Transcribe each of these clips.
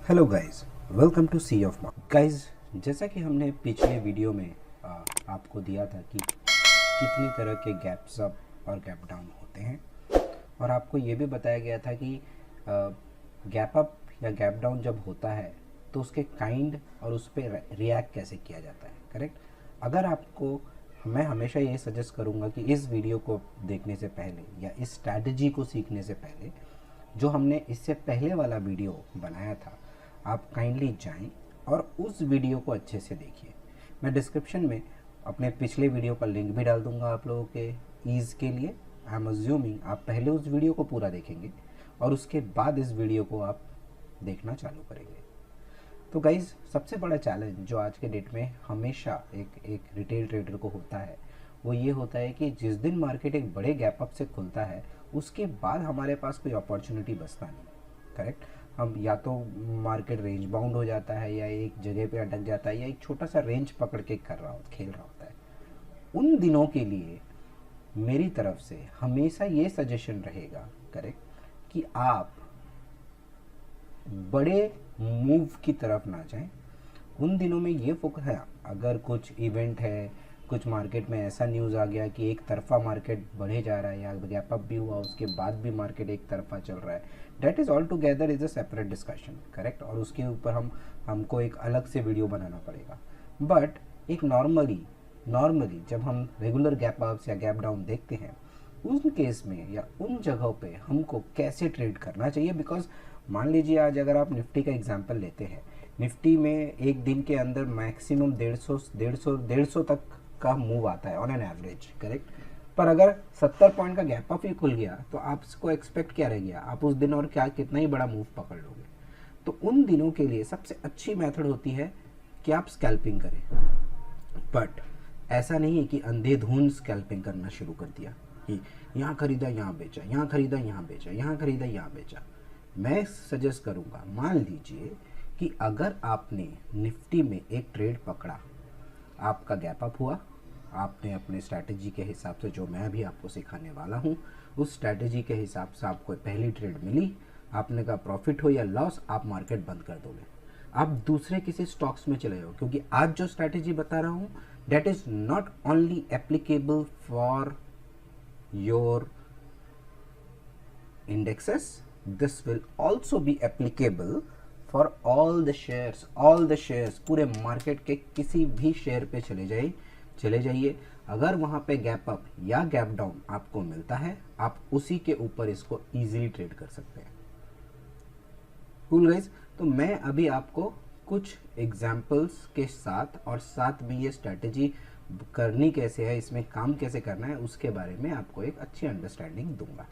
Hello guys, welcome to sea of market. Guys, जैसा कि हमने पिछले वीडियो में आपको दिया था कि कितनी तरह के गैप्स अप और गैप डाउन होते हैं, और आपको ये भी बताया गया था कि गैप अप या गैप डाउन जब होता है तो उसके काइंड और उस पर रिएक्ट कैसे किया जाता है। करेक्ट। अगर आपको, मैं हमेशा ये सजेस्ट करूँगा कि इस वीडियो को देखने से पहले या इस स्ट्रैटेजी को सीखने से पहले जो हमने इससे पहले वाला वीडियो बनाया था, आप काइंडली जाएं और उस वीडियो को अच्छे से देखिए। मैं डिस्क्रिप्शन में अपने पिछले वीडियो का लिंक भी डाल दूंगा आप लोगों के ईज़ के लिए। आई एम अज्यूमिंग आप पहले उस वीडियो को पूरा देखेंगे और उसके बाद इस वीडियो को आप देखना चालू करेंगे। तो गाइज़, सबसे बड़ा चैलेंज जो आज के डेट में हमेशा एक रिटेल ट्रेडर को होता है वो ये होता है कि जिस दिन मार्केट एक बड़े गैप अप से खुलता है उसके बाद हमारे पास कोई अपॉर्चुनिटी बचता नहीं। करेक्ट। हम या तो मार्केट रेंज बाउंड हो जाता है या एक जगह पे अटक जाता है या एक छोटा सा रेंज पकड़ के खेल रहा होता है। उन दिनों के लिए मेरी तरफ से हमेशा ये सजेशन रहेगा, करेक्ट, कि आप बड़े मूव की तरफ ना जाएं। उन दिनों में ये फोकस है, अगर कुछ इवेंट है, कुछ मार्केट में ऐसा न्यूज़ आ गया कि एक तरफा मार्केट बढ़े जा रहा है या गैप अप भी हुआ उसके बाद भी मार्केट एक तरफा चल रहा है, that is all together is a separate discussion. Correct. और उसके ऊपर हमको एक अलग से वीडियो बनाना पड़ेगा। बट एक नॉर्मली जब हम रेगुलर गैप अप्स या गैप डाउन देखते हैं उन केस में या उन जगहों पे हमको कैसे ट्रेड करना चाहिए। बिकॉज मान लीजिए आज अगर आप निफ्टी का एग्जांपल लेते हैं, निफ्टी में एक दिन के अंदर मैक्सिमम 150 तक का मूव आता है ऑन एन एवरेज। करेक्ट। पर अगर 70 पॉइंट का गैप अप ही खुल गया तो आपको एक्सपेक्ट क्या रह गया, आप उस दिन और क्या कितना ही बड़ा मूव पकड़ लोगे। तो उन दिनों के लिए सबसे अच्छी मेथड होती है कि आप स्कैल्पिंग करें। बट ऐसा नहीं है कि अंधेधुंध स्कैल्पिंग करना शुरू कर दिया कि यहाँ खरीदा यहाँ बेचा, यहाँ खरीदा यहाँ बेचा, यहाँ खरीदा यहाँ बेचा। मैं सजेस्ट करूँगा, मान लीजिए कि अगर आपने निफ्टी में एक ट्रेड पकड़ा, आपका गैप अप हुआ, आपने अपने स्ट्रैटेजी के हिसाब से, जो मैं भी आपको सिखाने वाला हूँ उस स्ट्रैटेजी के हिसाब से आपको पहली ट्रेड मिली, आपने का प्रॉफिट हो या लॉस, आप मार्केट बंद कर दोगे, आप दूसरे किसी स्टॉक्स में चले जाओ। क्योंकि आज जो स्ट्रैटेजी बता रहा हूँ that is not only applicable for your indexes, this will also be applicable for all the shares। पूरे मार्केट के किसी भी शेयर पे चले जाइए। अगर वहाँ पे गैप अप या गैप डाउन आपको मिलता है, आप उसी के ऊपर इसको इजीली ट्रेड कर सकते हैं। Cool guys. तो मैं अभी आपको कुछ एग्जांपल्स के साथ और साथ में ये स्ट्रैटेजी करनी कैसे है, इसमें काम कैसे करना है, उसके बारे में आपको एक अच्छी अंडरस्टैंडिंग दूंगा।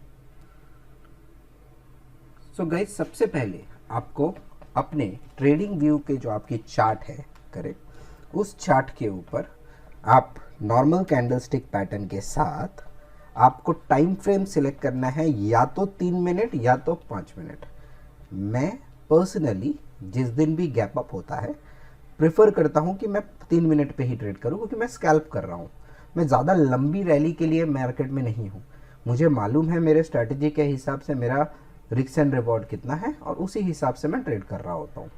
सो गाइस, सबसे पहले आपको अपने ट्रेडिंग व्यू के जो आपकी चार्ट है, करेक्ट, उस चार्ट के ऊपर आप नॉर्मल कैंडलस्टिक पैटर्न के साथ आपको टाइम फ्रेम सिलेक्ट करना है, या तो 3 मिनट या तो 5 मिनट। मैं पर्सनली जिस दिन भी गैप अप होता है प्रेफर करता हूं कि मैं 3 मिनट पे ही ट्रेड करूं, क्योंकि मैं स्कैल्प कर रहा हूं। मैं ज़्यादा लंबी रैली के लिए मार्केट में नहीं हूं। मुझे मालूम है मेरे स्ट्रैटेजी के हिसाब से मेरा रिस्क एंड रिवॉर्ड कितना है और उसी हिसाब से मैं ट्रेड कर रहा होता हूँ।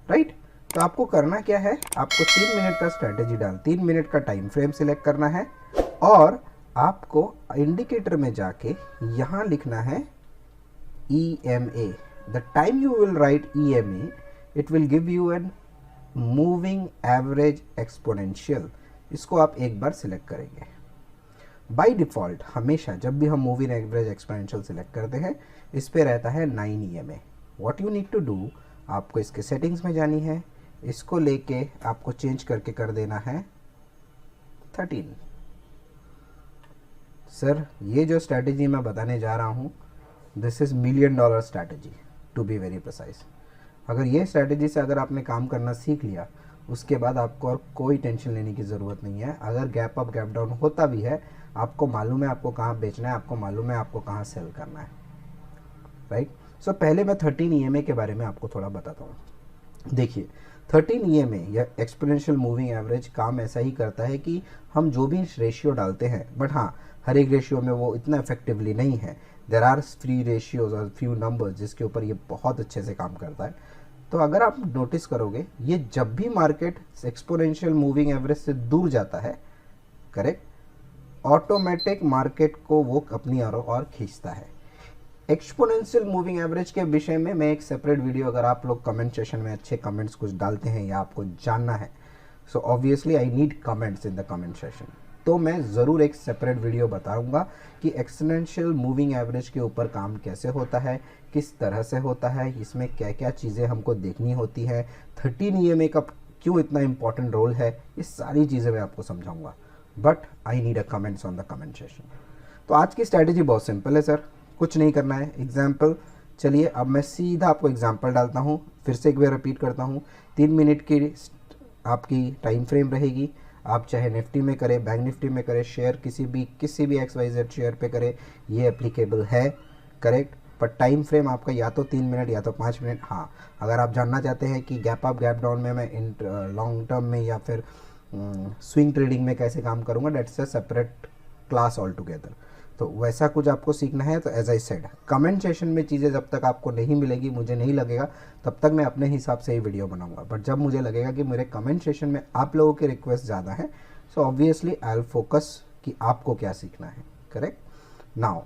राइट। तो आपको करना क्या है, आपको 3 मिनट का स्ट्रैटेजी 3 मिनट का टाइम फ्रेम सिलेक्ट करना है और आपको इंडिकेटर में जाके यहाँ लिखना है EMA। The time you will write EMA, it will give you an moving average exponential. इसको आप एक बार सिलेक्ट करेंगे। बाय डिफ़ॉल्ट हमेशा जब भी हम मूविंग एवरेज एक्सपोनेंशियल सिलेक्ट करते हैं इस पे रहता है 9 EMA। What you need to do, आपको इसके सेटिंग्स में जानी है, इसको लेके आपको चेंज करके कर देना है 13। सर, ये जो स्ट्रैटेजी मैं बताने जा रहा हूँ this is $1 million strategy to be very precise. अगर ये स्ट्रैटेजी से अगर आपने काम करना सीख लिया उसके बाद आपको और कोई टेंशन लेने की ज़रूरत नहीं है। अगर गैप अप गैप डाउन होता भी है, आपको मालूम है आपको कहाँ बेचना है, आपको मालूम है आपको कहाँ सेल करना है। राइट। सो पहले मैं 13 EMA के बारे में आपको थोड़ा बताता हूँ। देखिए, 13 EMA या एक्सपोनेंशियल मूविंग एवरेज काम ऐसा ही करता है कि हम जो भी रेशियो डालते हैं, बट हाँ, हर एक रेशियो में वो इतना इफेक्टिवली नहीं है। देर आर फ्री रेशियोज और फ्यू नंबर्स जिसके ऊपर ये बहुत अच्छे से काम करता है। तो अगर आप नोटिस करोगे ये जब भी मार्केट एक्सपोनेंशियल मूविंग एवरेज से दूर जाता है, करेक्ट, ऑटोमेटिक मार्केट को वो अपनी ओर खींचता है। एक्सपोनेंशियल मूविंग एवरेज के विषय में मैं एक सेपरेट वीडियो, अगर आप लोग कमेंट सेशन में अच्छे कमेंट्स कुछ डालते हैं या आपको जानना है, so obviously I need comments in the comment session, तो मैं ज़रूर एक सेपरेट वीडियो बताऊंगा कि एक्सपोनेंशियल मूविंग एवरेज के ऊपर काम कैसे होता है, किस तरह से होता है, इसमें क्या क्या चीज़ें हमको देखनी होती है, 13 EMA का क्यों इतना इंपॉर्टेंट रोल है, ये सारी चीज़ें मैं आपको समझाऊंगा। But I need a comments on the comment session. तो आज की स्ट्रैटेजी बहुत सिंपल है सर, कुछ नहीं करना है। एग्जाम्पल, चलिए अब मैं सीधा आपको एग्जाम्पल डालता हूँ, फिर से एक बार रिपीट करता हूँ। 3 मिनट की आपकी टाइम फ्रेम रहेगी। आप चाहे निफ्टी में करें, बैंक निफ्टी में करें, शेयर किसी भी XYZ शेयर पे करें, ये एप्लीकेबल है, करेक्ट। पर टाइम फ्रेम आपका या तो 3 मिनट या तो 5 मिनट। हाँ, अगर आप जानना चाहते हैं कि गैप अप गैप डाउन में मैं इन लॉन्ग टर्म में या फिर स्विंग ट्रेडिंग में कैसे काम करूँगा, that's a separate class all together. तो वैसा कुछ आपको सीखना है तो as I said, comment session में चीज़ें जब तक आपको नहीं मिलेगी, मुझे नहीं लगेगा, तब तक मैं अपने हिसाब से ही वीडियो बनाऊंगा। बट जब मुझे लगेगा कि मेरे कमेंट सेशन में आप लोगों की रिक्वेस्ट ज़्यादा है, so obviously I will focus कि आपको क्या सीखना है, करेक्ट। नाउ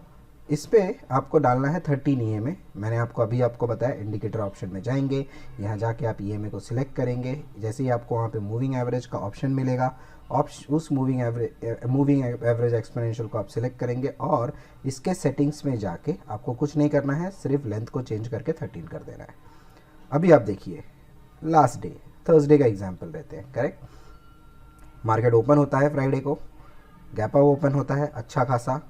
इस पे आपको डालना है 13 EMA। मैंने आपको बताया, इंडिकेटर ऑप्शन में जाएंगे, यहाँ जाके आप EMA को सिलेक्ट करेंगे। जैसे ही आपको वहाँ पे मूविंग एवरेज का ऑप्शन मिलेगा, उस मूविंग एवरेज एक्सपोनेंशियल को आप सिलेक्ट करेंगे और इसके सेटिंग्स में जाके आपको कुछ नहीं करना है, सिर्फ लेंथ को चेंज करके 13 कर देना है। अभी आप देखिए, लास्ट डे थर्सडे का एग्जांपल लेते हैं, करेक्ट। मार्केट ओपन होता है फ्राइडे को, गैप अप ओपन होता है, अच्छा खासा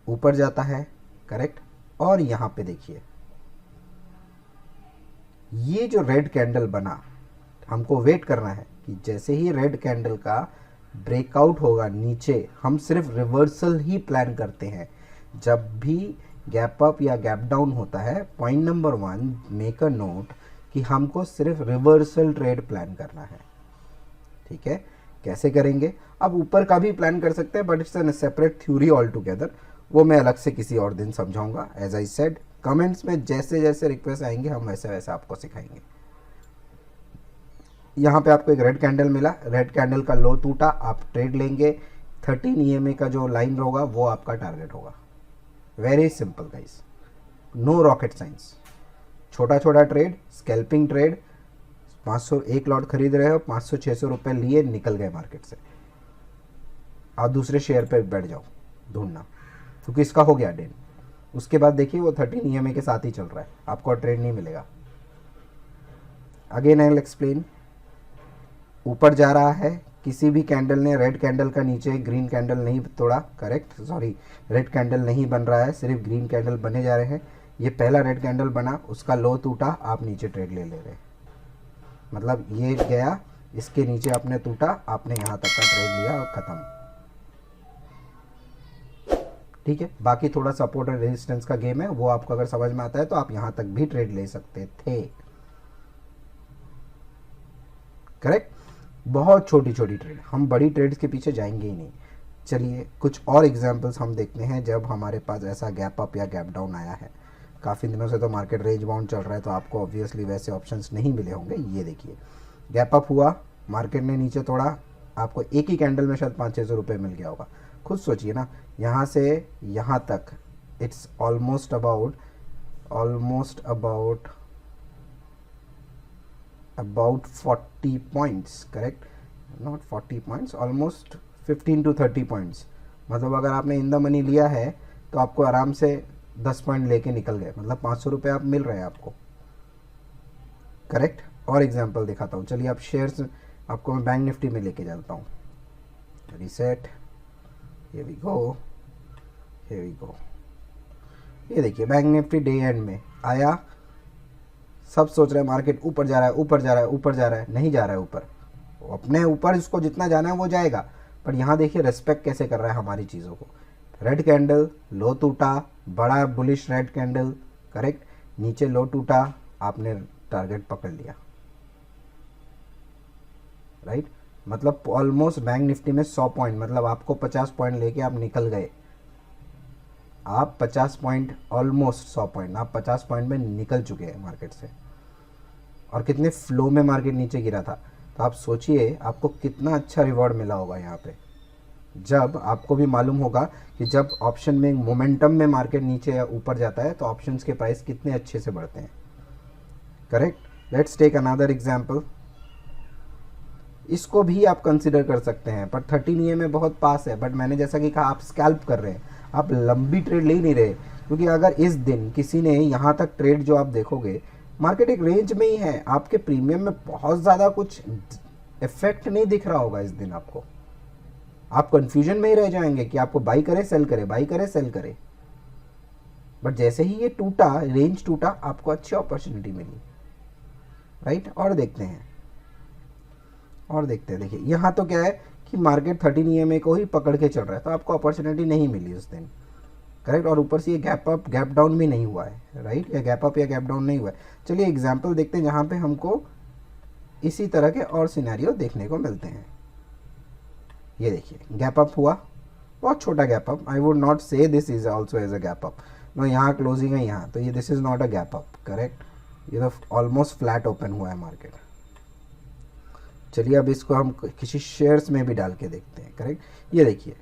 ऊपर जाता है, करेक्ट। और यहाँ पे देखिए, ये जो रेड कैंडल बना, हमको वेट करना है कि जैसे ही रेड कैंडल का ब्रेकआउट होगा नीचे, हम सिर्फ रिवर्सल ही प्लान करते हैं। जब भी गैप अप या गैप डाउन होता है, point number 1, make a note कि हमको सिर्फ रिवर्सल ट्रेड प्लान करना है, ठीक है। कैसे करेंगे? अब ऊपर का भी प्लान कर सकते हैं, but it's a separate theory all together, वो मैं अलग से किसी और दिन समझाऊंगा। एज आई सेड, कमेंट्स में जैसे जैसे रिक्वेस्ट आएंगे हम वैसे वैसे आपको सिखाएंगे। यहाँ पे आपको एक रेड कैंडल मिला, रेड कैंडल का लो टूटा, आप ट्रेड लेंगे। 13 EMA का जो लाइन होगा वो आपका टारगेट होगा। Very simple guys, no rocket science, छोटा छोटा ट्रेड, स्कैल्पिंग ट्रेड। 500 एक लॉट खरीद रहे हो, 500-600 रुपए लिए, निकल गए मार्केट से, आप दूसरे शेयर पे बैठ जाओ ढूंढना, क्योंकि इसका हो गया डेन। उसके बाद देखिए वो 13 EMA के साथ ही चल रहा है, आपको ट्रेड नहीं मिलेगा। Again I will explain. ऊपर जा रहा है, किसी भी कैंडल ने रेड कैंडल का नीचे ग्रीन कैंडल नहीं तोड़ा, करेक्ट, सॉरी, रेड कैंडल नहीं बन रहा है, सिर्फ ग्रीन कैंडल बने जा रहे हैं। ये पहला रेड कैंडल बना, उसका लो टूटा, आप नीचे ट्रेड ले रहे, मतलब ये गया, इसके नीचे आपने टूटा, आपने यहाँ तक का ट्रेड लिया और खत्म, ठीक है। बाकी थोड़ा सपोर्ट और रेजिस्टेंस का गेम है, वो आपको अगर समझ में आता है तो आप यहाँ तक भी ट्रेड ले सकते थे, करेक्ट। बहुत छोटी छोटी ट्रेड, हम बड़ी ट्रेड्स के पीछे जाएंगे ही नहीं। चलिए कुछ और एग्जांपल्स हम देखते हैं जब हमारे पास ऐसा गैप अप या गैप डाउन आया है। काफ़ी दिनों से तो मार्केट रेंज बाउंड चल रहा है, तो आपको ऑब्वियसली वैसे ऑप्शंस नहीं मिले होंगे। ये देखिए, गैप अप हुआ, मार्केट ने नीचे तोड़ा, आपको एक ही कैंडल में शायद 500-600 रुपये मिल गया होगा। खुद सोचिए ना, यहाँ से यहाँ तक it's almost about 40 points, correct, not 40 points, almost 15 to 30 points. मतलब अगर आपने इन द मनी लिया है तो आपको आराम से 10 पॉइंट लेके निकल गए, मतलब 500 रुपये आप मिल रहे हैं आपको, करेक्ट। और एग्जांपल दिखाता हूँ, चलिए आप शेयर्स, आपको मैं बैंक निफ्टी में लेके जाता हूँ। Reset, here we go। ये देखिए बैंक निफ्टी डे एंड में आया, सब सोच रहे हैं मार्केट ऊपर जा रहा है, ऊपर जा रहा है, ऊपर जा रहा है, नहीं जा रहा है ऊपर, अपने ऊपर इसको जितना जाना है वो जाएगा। पर यहाँ देखिए रेस्पेक्ट कैसे कर रहा है हमारी चीज़ों को। रेड कैंडल, लो टूटा, बड़ा बुलिश रेड कैंडल, करेक्ट, नीचे लो टूटा, आपने टारगेट पकड़ लिया, राइट। मतलब ऑलमोस्ट बैंक निफ्टी में 100 पॉइंट, मतलब आपको 50 पॉइंट लेके आप निकल गए। आप 50 पॉइंट, ऑलमोस्ट 100 पॉइंट, आप 50 पॉइंट में निकल चुके हैं मार्केट से। और कितने फ्लो में मार्केट नीचे गिरा था। तो आप सोचिए आपको कितना अच्छा रिवॉर्ड मिला होगा यहाँ पे, जब आपको भी मालूम होगा कि जब ऑप्शन में मोमेंटम में मार्केट नीचे या ऊपर जाता है तो ऑप्शंस के प्राइस कितने अच्छे से बढ़ते हैं। Correct. Let's take another example. इसको भी आप कंसिडर कर सकते हैं, पर 13 EMA बहुत पास है, बट मैंने जैसा कि कहा आप स्कैल्प कर रहे हैं, आप लंबी ट्रेड ले नहीं रहे, क्योंकि अगर इस दिन किसी ने यहाँ तक ट्रेड जो आप देखोगे मार्केट एक रेंज में ही है, आपके प्रीमियम में बहुत ज़्यादा कुछ इफेक्ट नहीं दिख रहा होगा इस दिन आपको। आप कंफ्यूजन में ही रह जाएंगे कि आपको बाई करे सेल करे, बाई करे सेल करे। बट जैसे ही ये टूटा, रेंज टूटा, आपको अच्छी अपॉर्चुनिटी मिली, राइट। और देखते हैं देखिए यहाँ तो क्या है कि मार्केट 13 EMA को ही पकड़ के चल रहा है, तो आपको अपॉर्चुनिटी नहीं मिली उस दिन। करेक्ट। और ऊपर से ये गैप अप गैप डाउन भी नहीं हुआ है, राइट, या गैप अप या गैप डाउन नहीं हुआ है। चलिए एग्जांपल देखते हैं जहाँ पे हमको इसी तरह के और सिनेरियो देखने को मिलते हैं। ये देखिए गैप अप हुआ, बहुत छोटा gap up, I would not say this is also as a gap up. No, यहाँ क्लोजिंग है यहाँ, तो ये this is not a gap up. Correct. ये तो ऑलमोस्ट फ्लैट ओपन हुआ है मार्केट। चलिए अब इसको हम किसी शेयर्स में भी डाल के देखते हैं। करेक्ट। ये देखिए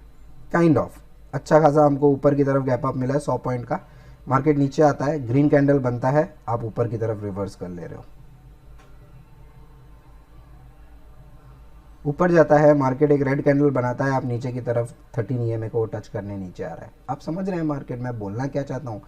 काइंड ऑफ अच्छा खासा हमको ऊपर की तरफ गैप अप मिला है 100 पॉइंट का। मार्केट नीचे आता है, ग्रीन कैंडल बनता है, आप ऊपर की तरफ रिवर्स कर ले रहे हो। ऊपर जाता है मार्केट, एक रेड कैंडल बनाता है, आप नीचे की तरफ 13 EMA को टच करने नीचे आ रहा है। आप समझ रहे हैं मार्केट में बोलना क्या चाहता हूँ।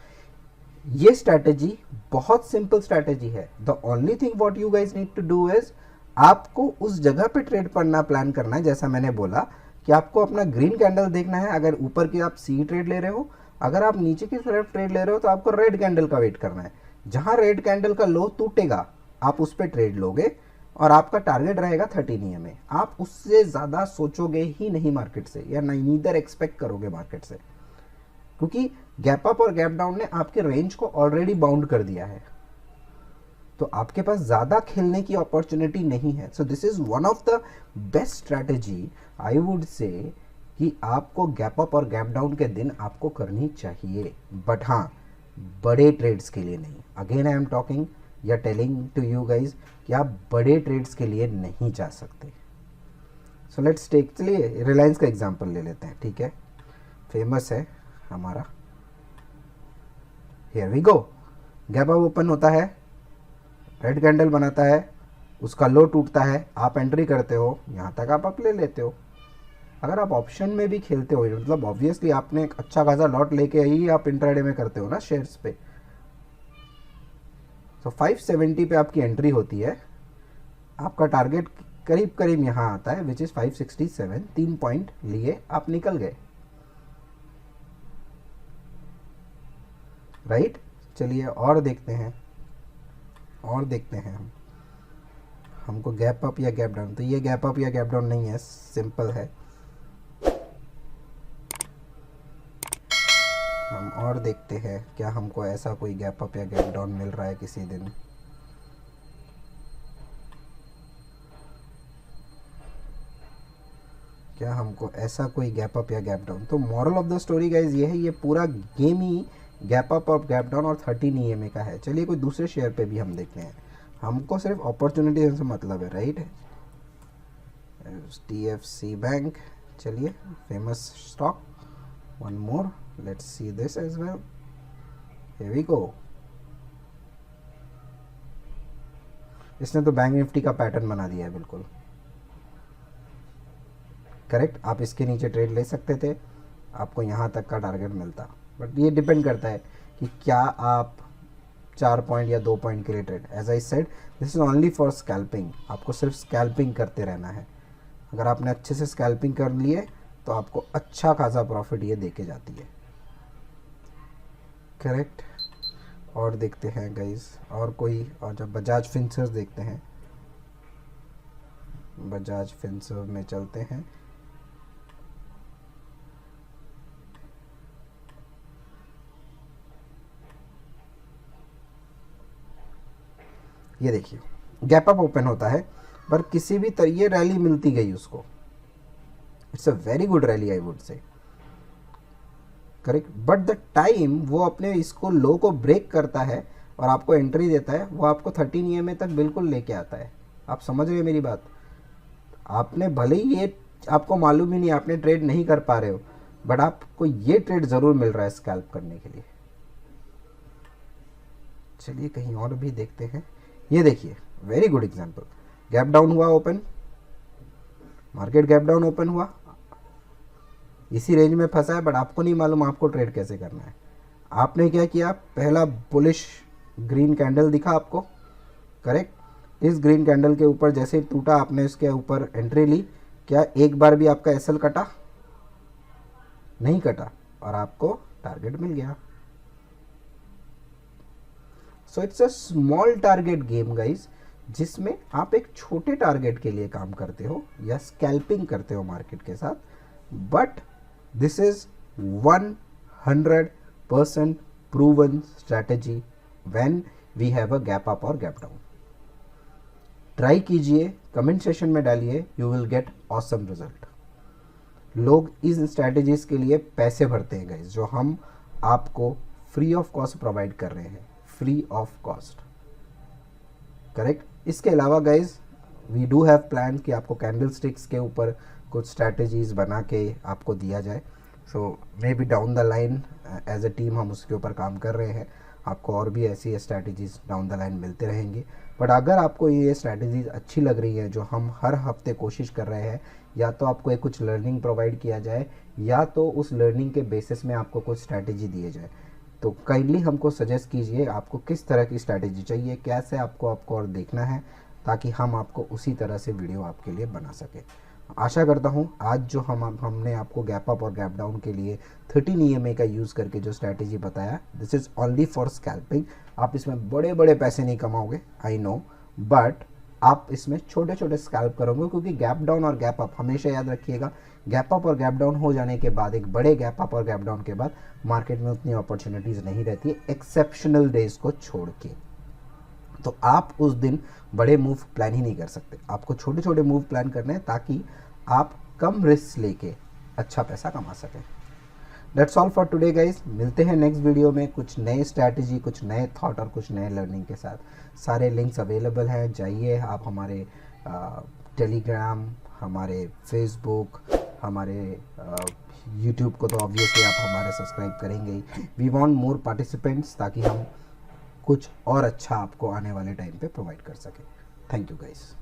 ये स्ट्रैटेजी बहुत सिंपल स्ट्रैटेजी है। The only thing what you guys need to do is आपको उस जगह पे ट्रेड करना, प्लान करना है। जैसा मैंने बोला कि आपको अपना ग्रीन कैंडल देखना है। अगर ऊपर की आप सी ट्रेड ले रहे हो, अगर आप नीचे की तरफ ट्रेड ले रहे हो तो आपको रेड कैंडल का वेट करना है। जहां रेड कैंडल का लो टूटेगा आप उस पर ट्रेड लोगे और आपका टारगेट रहेगा 13 EMA। आप उससे ज़्यादा सोचोगे ही नहीं मार्केट से, या नीदर एक्सपेक्ट करोगे मार्केट से, क्योंकि गैप अप और गैप डाउन ने आपके रेंज को ऑलरेडी बाउंड कर दिया है। तो आपके पास ज़्यादा खेलने की अपॉर्चुनिटी नहीं है। So this is one of the best strategy I would say कि आपको गैप अप और गैप डाउन के दिन आपको करनी चाहिए, बट हाँ बड़े ट्रेड्स के लिए नहीं। अगेन आई एम टॉकिंग या टेलिंग टू यू गाइज कि आप बड़े ट्रेड्स के लिए नहीं जा सकते। सो लेट्स टेक, चलिए रिलायंस का एग्जांपल ले लेते हैं, ठीक है, फेमस है हमारा। Here we go, gap up open होता है, रेड कैंडल बनाता है, उसका लो टूटता है, आप एंट्री करते हो, यहाँ तक आप ले लेते हो। अगर आप ऑप्शन में भी खेलते हो, मतलब ऑब्वियसली आपने एक अच्छा खासा लॉट लेके ही आप इंट्राडे में करते हो ना शेयर्स पे। तो 570 पे आपकी एंट्री होती है, आपका टारगेट करीब करीब यहाँ आता है विच इज़ 567। 3 पॉइंट लिए आप निकल गए, राइट। चलिए और देखते हैं हम, हमको गैप अप या गैप डाउन, तो ये गैप अप या गैप डाउन नहीं है, सिंपल है। हम और देखते हैं क्या हमको ऐसा कोई गैप अप या गैप डाउन मिल रहा है किसी दिन। क्या हमको ऐसा कोई गैप अप या गैप डाउन। तो moral of the story guys ये है, ये पूरा गेम ही गैप अप और गैप डाउन और 13 EMA का है। चलिए कोई दूसरे शेयर पे भी हम देखते हैं, हमको सिर्फ अपॉर्चुनिटी से मतलब है, राइट। HDFC बैंक, चलिए famous stock, one more, let's see this as well, here we go. इसने तो बैंक निफ्टी का पैटर्न बना दिया है बिल्कुल, करेक्ट। आप इसके नीचे ट्रेड ले सकते थे, आपको यहाँ तक का टारगेट मिलता, बट ये डिपेंड करता है कि क्या आप 4 पॉइंट या 2 पॉइंट के लिए trade. As I said this is only for scalping, आपको सिर्फ स्कैल्पिंग करते रहना है। अगर आपने अच्छे से स्कैल्पिंग कर लिए तो आपको अच्छा खासा प्रॉफिट ये देके जाती है, करेक्ट। और देखते हैं गाइस और कोई, और जब बजाज फिनसर्व देखते हैं, बजाज फिनसर्व में चलते हैं। ये देखिए गैप अप ओपन होता है, पर किसी भी तरह ये रैली मिलती गई उसको, it's a very good rally I would say, correct. But the time वो अपने इसको लो को ब्रेक करता है, और आपको एंट्री देता है, वो आपको 13 EMA तक बिल्कुल लेके आता है। आप समझ रहे हैं मेरी बात? आपने भले ही ये आपको मालूम ही नहीं, आपने ट्रेड नहीं कर पा रहे हो, बट आपको ये ट्रेड ज़रूर मिल रहा है स्कैल्प करने के लिए। चलिए कहीं और भी देखते हैं। ये देखिए, very good example. Gap down हुआ open, market gap down open हुआ, इसी रेंज में फंसा है, बट आपको नहीं मालूम आपको ट्रेड कैसे करना है। आपने क्या किया, पहला बुलिश ग्रीन कैंडल दिखा आपको, करेक्ट। इस ग्रीन कैंडल के ऊपर जैसे ही टूटा, आपने इसके ऊपर एंट्री ली। क्या एक बार भी आपका एसएल कटा? नहीं कटा, और आपको टारगेट मिल गया। So it's a small target game guys, जिसमें आप एक छोटे टारगेट के लिए काम करते हो या स्कैल्पिंग करते हो मार्केट के साथ, but this is 100% proven strategy when we have a gap up और गैप डाउन। ट्राई कीजिए, कमेंट सेशन में डालिए, you will get awesome result. लोग इस स्ट्रैटेजीज के लिए पैसे भरते हैं गाइस, जो हम आपको फ्री ऑफ कॉस्ट प्रोवाइड कर रहे हैं, फ्री ऑफ कॉस्ट, करेक्ट। इसके अलावा guys we do have plan कि आपको कैंडल स्टिक्स के ऊपर कुछ स्ट्रैटेजीज बना के आपको दिया जाए। So maybe down the line as a team हम उसके ऊपर काम कर रहे हैं। आपको और भी ऐसी स्ट्रैटेजीज डाउन द लाइन मिलते रहेंगे। बट अगर आपको ये स्ट्रैटेजीज अच्छी लग रही है जो हम हर हफ्ते कोशिश कर रहे हैं, या तो आपको एक कुछ लर्निंग प्रोवाइड किया जाए, या तो उस लर्निंग के बेसिस में आपको कुछ स्ट्रैटेजी दिए जाए, तो काइंडली हमको सजेस्ट कीजिए आपको किस तरह की स्ट्रैटेजी चाहिए, कैसे आपको और देखना है, ताकि हम आपको उसी तरह से वीडियो आपके लिए बना सके। आशा करता हूँ आज जो हमने आपको गैप अप और गैप डाउन के लिए 13 EMA का यूज़ करके जो स्ट्रैटेजी बताया, this is only for scalping. आप इसमें बड़े बड़े पैसे नहीं कमाओगे, आई नो, बट आप इसमें छोटे छोटे स्कैल्प करोगे, क्योंकि गैप डाउन और गैप अप हमेशा याद रखिएगा, गैप अप और गैप डाउन हो जाने के बाद, एक बड़े गैप अप और गैप डाउन के बाद मार्केट में उतनी अपॉर्चुनिटीज़ नहीं रहती है, एक्सेप्शनल डेज को छोड़ के। तो आप उस दिन बड़े मूव प्लान ही नहीं कर सकते, आपको छोटे छोटे मूव प्लान करने हैं, ताकि आप कम रिस्क लेके अच्छा पैसा कमा सकें। That's all for today guys. मिलते हैं नेक्स्ट वीडियो में कुछ नए स्ट्रैटेजी, कुछ नए थॉट और कुछ नए लर्निंग के साथ। सारे लिंक्स अवेलेबल हैं, जाइए आप हमारे टेलीग्राम, हमारे फेसबुक, हमारे यूट्यूब को तो ऑब्वियसली आप हमारे सब्सक्राइब करेंगे ही। वी वांट मोर पार्टिसिपेंट्स, ताकि हम कुछ और अच्छा आपको आने वाले टाइम पे प्रोवाइड कर सकें। Thank you guys.